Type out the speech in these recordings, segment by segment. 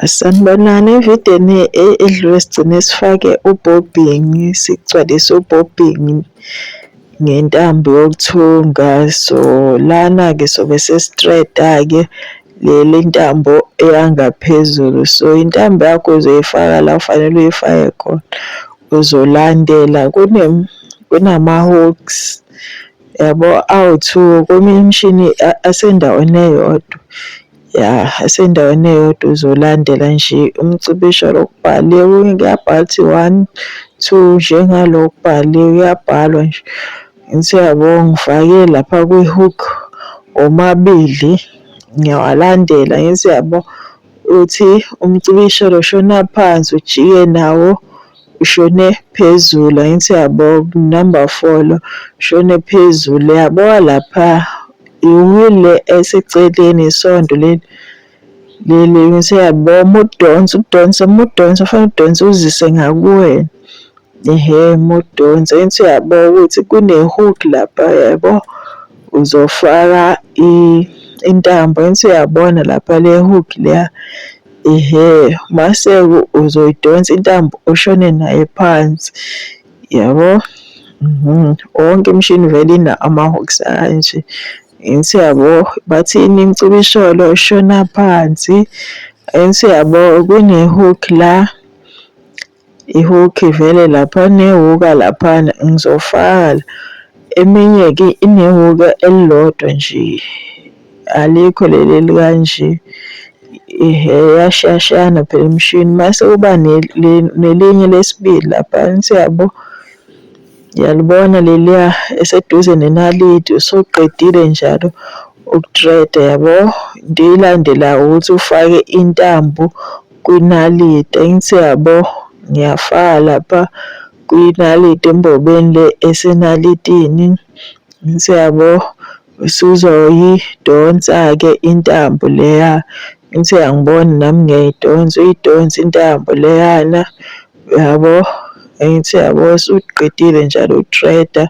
Sanibonani, evideni edlule sigcine sifake ubobbing, sigcwalise ubobbing ngentambo yokuthunga. So lana-ke sobe sesitreda-ke leli ntambo eyangaphezulu. So intambo yakho uzoyifaka la kufanele uyifake khona. Uzolandela kunama-hooks yabo awu-2 kweminye imishini asendaweni eyodwa. Ya, asendaweni eyodwa uzolandela nje umcibisho lokubhaliwe kuyabhala ukuthi 1, 2 njengalo kubhaliwe kuyabhalwa nje. Ngithi uyabo ngifake lapha kwi-hook omabili ngiyawalandela ngithi uyabo uthi umcibisho lo ushona phansi ujike nawo ushone phezulu. Angithi uyabo number 4 lo ushone phezulu. Yabo lapha iwheel eseceleni isondo leli ngithi uyabo uma udonsa kufanele udonse uzise ngakuwena. Uma udonsa ngithi uyabo ukuthi kune-hook lapha yabo uzofaka intambo. Ngithi uyabona lapha le hook leya mase-ke uzoyidonsa intambo ushone nayo phansi yabo. Wonke imishini vele ina ama-hooks kanje. Ngithi uyabo bathini imicibisho lo ushona phansi. Ngithi uyabo kune-hook la, i-hook vele lapha newuka laphana ngizofaka la. Eminye-ke inewuka elilodwa nje alikho leli elikanje. Iyashiyashiyana phela imishini mase kuba nelinye lesibili lapha. Ngithi uyabo uyalibona leliya eseduze nenaliti usuqedile njalo ukutreda yabo. Into eyilandelayo ukuthi ufake intambo kwinaliti. Ngithi uyabo ngiyafaka lapha kwinaliti embobeni le esenalitini. Ngithi uyabo usuzoyidonsa-ke intambo leya. Ngithi uyangibona nami ngiyayidonsa, uyidonsa intambo leyana yabo. Ngithi uyabo usuqedile njalo ukutreda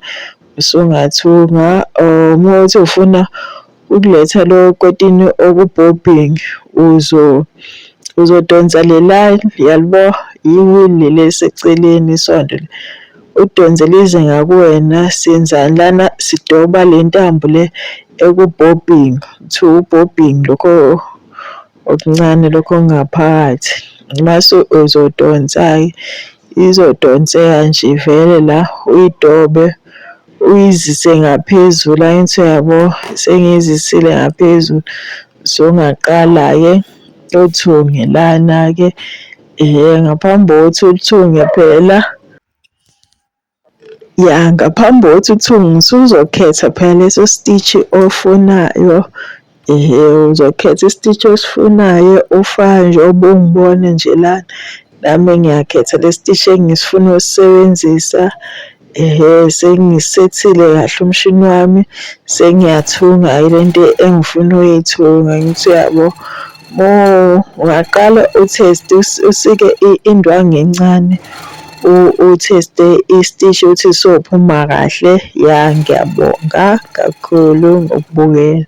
usungathunga. Uma uthi ufuna ukuletha lo kotini okubobbing uzodonsa lela yalibo i-wheel leli eliseceleni isondo. Udonse lize ngakuwena siyenzani lana sidoba le ntambo le ekubobbing. Kuthiwa ubobbing lokho okuncane lokho okungaphakathi. Mase uzodonsa-ke izodonseka nje vele la uyidobe uyizise ngaphezulu. Angithi uyabo sengiyizisile ngaphezulu usungaqala-ke uthunge lana-ke. Ngaphambi kokuthi uthunge phela ngaphambi kokuthi uthunge usuzokhetha phela leso stitch ofunayo. Uzokhetha i-stitch osifunayo ufake njengoba ungibona nje lana. Nami ngiyakhetha le stitch engisifuna ukusebenzisa. Sengisethile kahle umshini wami sengiyathunga lento engifuna ukuyithunga. Ngithi uyabo ungaqala utheste usike indwangu encane utheste i-stitch ukuthi sophuma kahle. Ya, ngiyabonga kakhulu ngokubukela.